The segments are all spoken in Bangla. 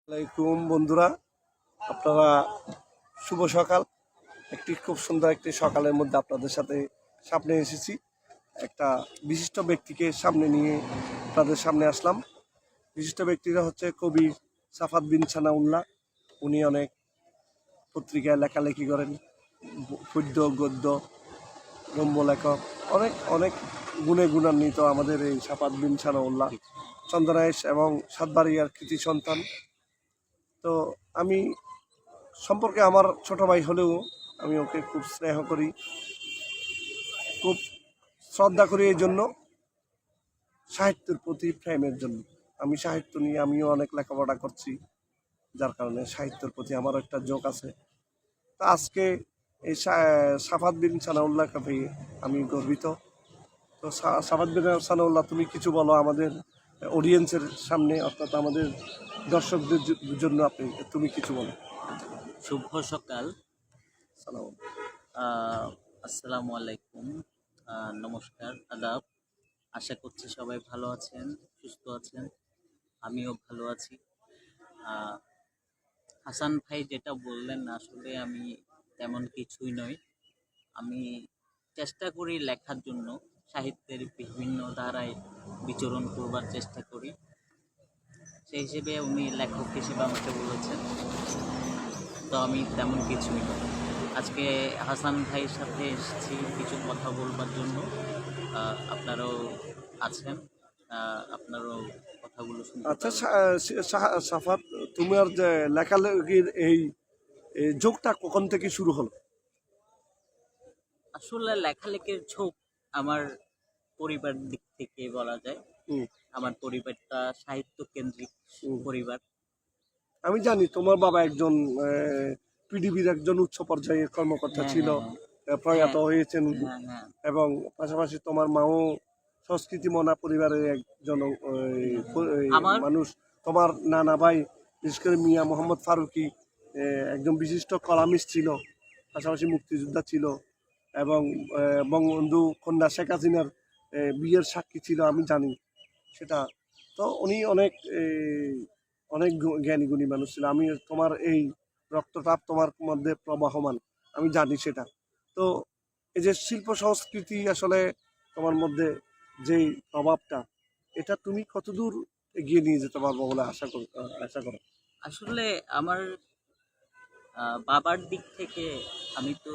আসসালামাইকুম বন্ধুরা, আপনারা শুভ সকাল। খুব সুন্দর একটি সকালের মধ্যে আপনাদের সামনে এসেছি। একটা বিশিষ্ট ব্যক্তিকে সামনে নিয়ে আপনাদের সামনে আসলাম। বিশিষ্ট ব্যক্তিরা হচ্ছে কবি সাফাত বিন সানাউল্লাহ। উনি অনেক পত্রিকায় লেখালেখি করেন, পদ্য গদ্য রম্য লেখক, অনেক অনেক গুণে গুণান্বিত আমাদের এই সাফাত বিন সানাউল্লাহ চন্দনাইশ এবং সাতবাড়িয়ার কৃতি সন্তান। তো আমি সম্পর্কে আমার ছোট ভাই হলেও আমি ওকে খুব স্নেহ করি, খুব শ্রদ্ধা করি। এই জন্য সাহিত্যের প্রতি প্রেমের জন্য আমি সাহিত্য নিয়ে আমিও অনেক লেখাপড়া করছি, যার কারণে সাহিত্যের প্রতি আমারও একটা ঝোঁক আছে। তা আজকে এই সাফাত বিন সানাউল্লাহকে পেয়ে আমি গর্বিত। তো সাফাত বিন সানাউল্লাহ, তুমি কিছু বলো আমাদের অডিয়েন্সের সামনে, অর্থাৎ আমাদের দর্শকদের জন্য তুমি কিছু বলো। শুভ সকাল। সালাম। আসসালামু আলাইকুম, নমস্কার, আদাব। আশা করছি সবাই ভালো আছেন, সুস্থ আছেন। আমিও ভালো আছি। হাসান ভাই যেটা বললেন, আসলে আমি তেমন কিছুই নই। আমি চেষ্টা করি লেখার জন্য, সাহিত্যের বিভিন্ন ধারায় বিচরণ করবার চেষ্টা করি। সেই হিসেবে উনি লেখক হিসেবে আমাকে বলেছেন, তো আমি তেমন কিছুই নই। আজকে হাসান ভাইয়ের সাথে এসেছি কিছু কথা বলবার জন্য। আপনারাও আছেন, আপনারও কথাগুলো শুনতে আচ্ছা, পারবেন। সাফাত, তোমার যে লেখালেখির এই ঝোঁকটা কখন থেকে শুরু হলো? আসলে লেখালেখির ঝোঁক আমার পরিবার দিক থেকে বলা যায়। হুম, আমার পরিবারটা সাহিত্য কেন্দ্রিক হুম। পরিবার। আমি জানি তোমার বাবা একজন পিডিবির একজন উচ্চ পর্যায়ের কর্মকর্তা হ্যাঁ, ছিল, হ্যাঁ, প্রয়াত হ্যাঁ, হয়েছেন উনি। হ্যাঁ, হ্যাঁ, এবং পাশাপাশি তোমার মাও সংস্কৃতি মনা পরিবারের একজন হ্যাঁ, আমার মানুষ। তোমার নানা ভাই, বিশেষ করে মিয়া মোহাম্মদ ফারুকি, একজন বিশিষ্ট কলামিস্ট ছিল, পাশাপাশি মুক্তিযোদ্ধা ছিল এবং বঙ্গবন্ধু কন্যা শেখ হাসিনার বিয়ের সাক্ষী ছিল, আমি জানি সেটা। তো উনি অনেক অনেক জ্ঞানী গুণী মানুষ ছিল। আমি তোমার এই রক্তটাপ তোমার মধ্যে প্রবাহমান, আমি জানি সেটা। তো এই যে শিল্প সংস্কৃতি আসলে তোমার মধ্যে যেই প্রভাবটা, এটা তুমি কতদূর এগিয়ে নিয়ে যেতে পারবো বলে আশা করো? আসলে আমার বাবার দিক থেকে আমি তো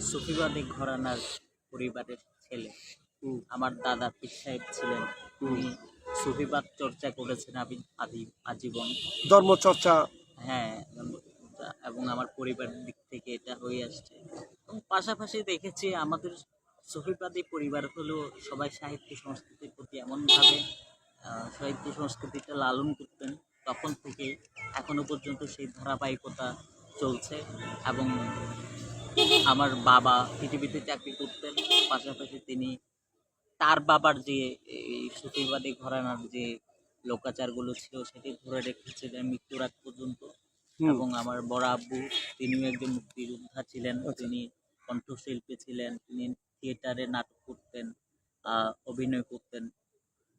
সুফিবাদী ঘরানার পরিবারের ছেলে। হুম, আমার দাদা পীর সাহেব ছিলেন, হুম। উনি সুফিবাদ চর্চা করেছেন আজীবন। ধর্মচর্চা। হ্যাঁ, এবং আমার পরিবারের দিক থেকে এটা হয়ে আসছে। এবং পাশাপাশি দেখেছি আমাদের সুফিবাদী পরিবার হলেও সবাই সাহিত্য সংস্কৃতির প্রতি এমনভাবে সাহিত্য সংস্কৃতিটা লালন করতেন, তখন থেকে এখনো পর্যন্ত সেই ধারাবাহিকতা চলছে। এবং আমার বাবা পৃথিবীতে চাকরি করতেন, পাশাপাশি তিনি তার বাবার যে এই সুফিবাদী ঘরানার যে লোকাচারগুলো ছিল সেটি ধরে রেখেছিলেন মৃত্যুর আগ পর্যন্ত। হুম। এবং আমার বড় আব্বু, তিনিও একজন মুক্তিযোদ্ধা ছিলেন, আচ্ছা, তিনি কণ্ঠশিল্পী ছিলেন, তিনি থিয়েটারে নাটক করতেন, অভিনয় করতেন।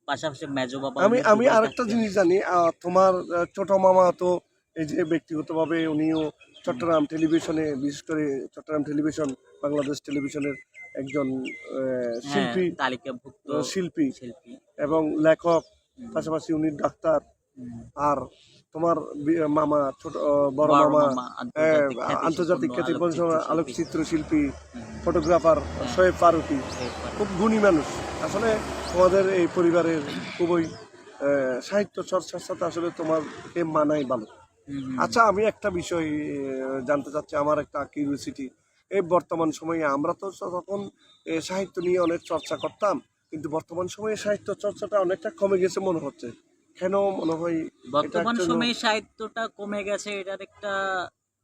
পাশাপাশি মেজো বাবা আমি উনি আমি দুবাই আরেকটা থাকতেন। জিনিস জানি, তোমার ছোট মামা তো এই যে ব্যক্তিগতভাবে উনিও হুম, চট্টগ্রাম টেলিভিশনে, বিশেষ করে চট্টগ্রাম টেলিভিশন, বাংলাদেশ টেলিভিশনের একজন হ্যাঁ, শিল্পী, তালিকাভুক্ত শিল্পী শিল্পী। এবং লেখক। হুম, পাশাপাশি উনি ডাক্তার। হুম। আর তোমার মামা, বড় বড় মামা, মামা আহ, আন্তর্জাতিক আন্তর্জাতিক খ্যাতিসম্পন্ন খ্যাতিপূর্ণ আলোকচিত্রশিল্পী। আলোকচিত্রশিল্পী, হুম, ফটোগ্রাফার হ্যাঁ, শোয়েব ফারুকী। সেই পারে। খুব গুণী মানুষ। আসলে তোমাদের এই পরিবারের খুবই সাহিত্য চর্চার সাথে আসলে তোমাকে মানাই ভালো। হুম, হুম, আচ্ছা, আমি একটা বিষয় জানতে চাচ্ছি, আমার একটা কিউরিওসিটি। এই বর্তমান সময়ে আমরা তো তখন সাহিত্য নিয়ে অনেক চর্চা করতাম, কিন্তু বর্তমান সময়ে সাহিত্য চর্চাটা অনেকটা কমে গেছে মনে হচ্ছে। কেন মনে হয় এটা বর্তমান একটা? সময়ে সাহিত্যটা কমে গেছে, এটার একটা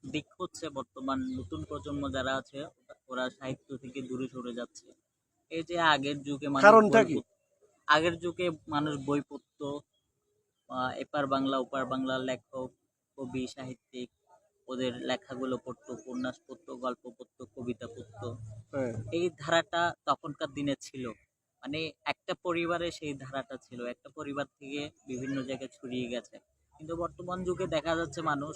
দিক হচ্ছে বর্তমান নতুন প্রজন্ম যারা আছে ওরা সাহিত্য থেকে দূরে সরে যাচ্ছে। এই যে আগের যুগে মানুষ কারণটা বই কি? আগের যুগে মানুষ বই পড়তো, এপার বাংলা ওপার বাংলার লেখক, কবি, সাহিত্যিক ওদের লেখাগুলো পড়তো, উপন্যাস পড়তো, গল্প পড়তো, কবিতা পড়তো। হ্যাঁ। এই ধারাটা তখনকার দিনে ছিল। মানে একটা পরিবারে সেই ধারাটা ছিল, একটা পরিবার থেকে বিভিন্ন জায়গায় ছড়িয়ে গেছে। কিন্তু বর্তমান যুগে দেখা যাচ্ছে মানুষ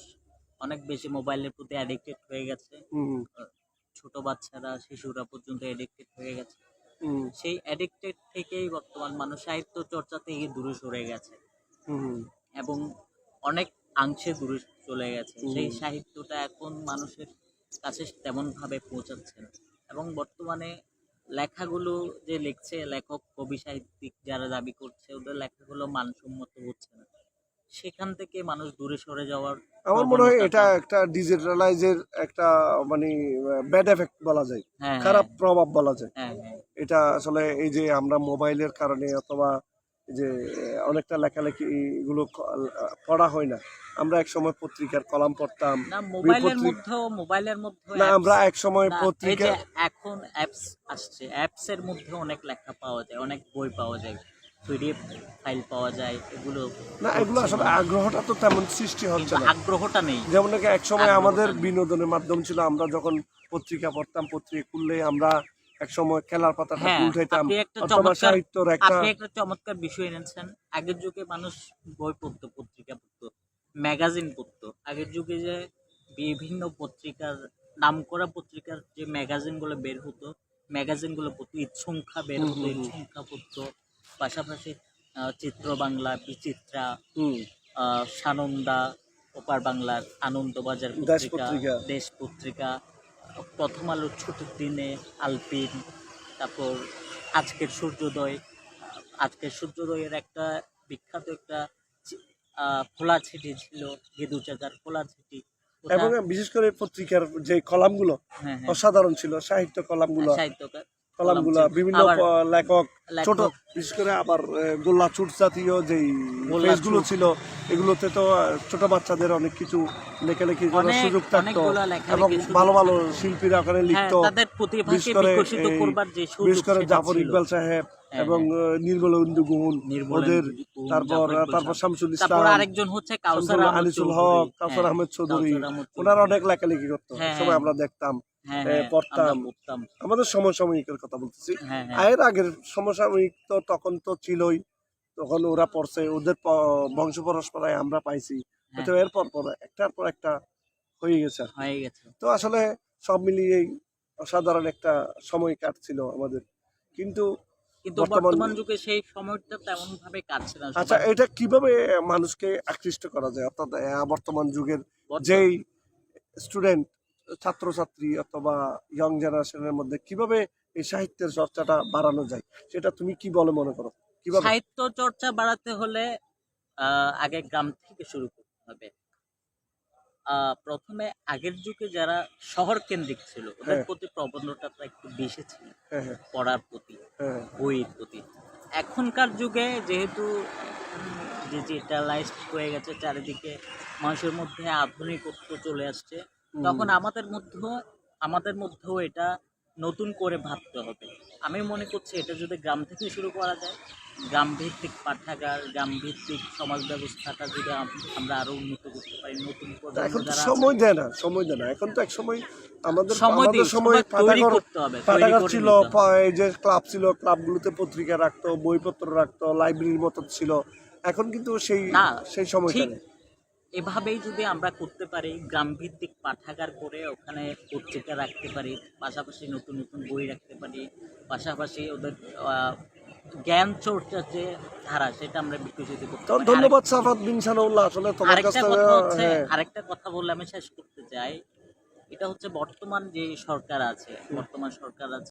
অনেক বেশি মোবাইলের প্রতি অ্যাডিক্টেড হয়ে গেছে। হুম ছোট বাচ্চারা, শিশুরা পর্যন্ত অ্যাডিক্টেড হয়ে গেছে। হুম সেই অ্যাডিক্টেড থেকেই বর্তমান মানুষ সাহিত্য চর্চা থেকে দূরে সরে গেছে হুম এবং অনেক অংশে দূরে চলে গেছে। হুম সেই সাহিত্যটা এখন মানুষের কাছে তেমন ভাবে পৌঁছাচ্ছে না এবং বর্তমানে লেখাগুলো যে লিখছে লেখক, কবি, সাহিত্যিক যারা দাবি করছে ওদের লেখাগুলো মানসম্মত হচ্ছে না। সেখান থেকে মানুষ দূরে সরে যাওয়ার আমার মনে হয় এটা প্রবণতাটা। একটা ডিজিটালাইজের একটা মানে ব্যাড এফেক্ট বলা যায়, হ্যাঁ, খারাপ প্রভাব বলা যায়। হ্যাঁ, হ্যাঁ, এটা আসলে এই যে আমরা মোবাইলের কারণে অথবা এই যে অনেকটা লেখালেখি গুলো পড়া হয় না। আমরা এক সময় পত্রিকার কলাম পড়তাম, না পত্রিকা মোবাইলের মধ্যেও না, আমরা apps, এক সময় না, এই পত্রিকা যে এখন অ্যাপস আসছে, অ্যাপস এর মধ্যে অনেক লেখা পাওয়া যায়, অনেক বই পাওয়া যায়, পিডিএফ ফাইল পাওয়া যায়, এগুলো না, এগুলো পড়ছে আসলে মানুষ। আগ্রহটা তো তেমন সৃষ্টি হচ্ছে কিন্তু না। আগ্রহটা নেই। যেমন নাকি এক সময় আগ্রহটা আমাদের নেই। বিনোদনের মাধ্যম ছিল, আমরা যখন পত্রিকা পড়তাম, পত্রিকা খুললে আমরা এক সময় খেলার পাতাটা হ্যাঁ, উল্টাইতাম আপনি অথবা সাহিত্যর একটা একটা চমৎকার বিষয় এনেছেন। আগের যুগে মানুষ বই পড়তো, পত্রিকা পড়তো, ম্যাগাজিন পড়তো। আগের যুগে যে বিভিন্ন পত্রিকার, নামকরা পত্রিকার যে ম্যাগাজিনগুলো বের হতো, ম্যাগাজিনগুলো পড়তো, ঈদসংখ্যা বের হুম হতো, হুম হুম ঈদসংখ্যা পড়তো। পাশাপাশি চিত্র বাংলা, বিচিত্রা, হুম সানন্দা, ওপার বাংলার আনন্দবাজার দেশ পত্রিকা, পত্রিকা দেশ পত্রিকা, প্রথম আলোর ছুটির দিনে আলপিন, তারপর আজকের সূর্যোদয়। আজকের সূর্যোদয়ের একটা বিখ্যাত একটা খোলা চিঠি ছিল, গেদু চাচার খোলা চিঠি। ওটা, এবং বিশেষ করে পত্রিকার যে কলামগুলো হ্যাঁ, হ্যাঁ, অসাধারণ ছিল, সাহিত্য কলামগুলো সাহিত্যকার কলাম কলামগুলো ছিল। বিভিন্ন আবার লেখক ছোট, লেখক বিশেষ করে আবার গোল্লা চুট জাতীয় যেই গোল্লা পেজগুলো চুট। ছিল, এগুলোতে তো ছোট বাচ্চাদের অনেক কিছু লেখালেখি করার অনেক সুযোগ থাকতো অনেকগুলা এবং লেখালেখির সুযোগ ভালো ভালো থাকতো। শিল্পীরা ওখানে হ্যাঁ, লিখতো। তাদের বিশেষ প্রতিভাকে করে বিকশিত করবার যে সুযোগ বিশেষ করে সেটা জাফর ছিল। ইকবাল সাহেব হ্যাঁ, এবং হ্যাঁ, নির্মলেন্দু গুণ ওদের, নির্মলেন্দু, তারপর জাফর ইকবাল তারপর সাহেব। শামসুল তারপর ইসলাম, আরেকজন হচ্ছে কাউসার আহমেদ আনিসুল চৌধুরী। হক, কাউসার হ্যাঁ, আহমেদ চৌধুরী, কাউসার আহমেদ ওনারা চৌধুরী। অনেক লেখালেখি করতো, হ্যাঁ, সময় আমরা দেখতাম, হ্যাঁ, হ্যাঁ, আমরা পড়তাম। পড়তাম। আমাদের সমসাময়িকের কথা বলতেছি। হ্যাঁ, হ্যাঁ, এর আগের সমসাময়িক তো তখন তো ছিলই, তখন ওরা পড়ছে, ওদের বংশ পরম্পরায় আমরা পাইছি, হ্যাঁ, তো এরপর পর একটার পর একটা হয়ে গেছে আর কি। হয়ে গেছে। তো আসলে সব মিলিয়েই অসাধারণ একটা সময় কাটছিল আমাদের, কিন্তু কিন্তু বর্তমান বর্তমান যুগে সেই সময়টা তেমন ভাবে কাটছে না আচ্ছা, সবার। এটা কিভাবে মানুষকে আকৃষ্ট করা যায়, অর্থাৎ বর্তমান যুগের বর্ত- যেই স্টুডেন্ট, ছাত্রছাত্রী অথবা ইয়ং জেনারেশনের মধ্যে কিভাবে এই সাহিত্যের চর্চাটা বাড়ানো যায়, সেটা তুমি কি বলে মনে করো, কিভাবে? সাহিত্য চর্চা বাড়াতে হলে আগে গ্রাম থেকে শুরু করতে হবে। প্রথমে আগের যুগে যারা শহর কেন্দ্রিক ছিল ওদের হ্যাঁ প্রতি প্রবণতাটা একটু বেশি ছিল, হ্যাঁ হ্যাঁ পড়ার প্রতি, হ্যাঁ বইয়ের প্রতি। এখনকার যুগে যেহেতু ডিজিটালাইজড হয়ে গেছে চারিদিকে, মানুষের মধ্যে আধুনিকত্ব চলে আসছে, তখন আমাদের মধ্যেও এটা নতুন করে ভাবতে হবে। আমি মনে করছি এটা যদি গ্রাম থেকে শুরু করা যায়, গ্রাম ভিত্তিক পাঠাগার, গ্রাম ভিত্তিক সমাজ ব্যবস্থাটা যদি আমরা আরো উন্নত করতে পারি, নতুন তা প্রজন্ম এখন তো যারা সময় দেয় না, সময় দেয় না, এখন তো এক সময় আমাদের সময় দিই, আমাদের সময় তৈরি করতে হবে, তৈরি পাঠাগার করে ছিল, নিতে হবে। এই যে ক্লাব ছিল, ক্লাবগুলোতে পত্রিকা রাখতো, বইপত্র রাখতো, লাইব্রেরির মতো ছিল। এখন কিন্তু সেই না, সেই সময়টা ঠিক নেই। এভাবেই যদি আমরা করতে পারি, গ্রাম ভিত্তিক পাঠাগার করে ওখানে পত্রিকা রাখতে পারি, পাশাপাশি নতুন নতুন বই রাখতে পারি, পাশাপাশি ওদের জ্ঞান চর্চার যে ধারা সেটা আমরা বিকশিত করতে তো পারি। ধন্যবাদ সাফাত বিন সানাউল্লাহ, আসলে তোমার কাছ আরেকটা থেকে কথা হচ্ছে, হ্যাঁ আরেকটা কথা বলে আমি শেষ করতে চাই। এটা হচ্ছে বর্তমান যে সরকার আছে, বর্তমান সরকার আছে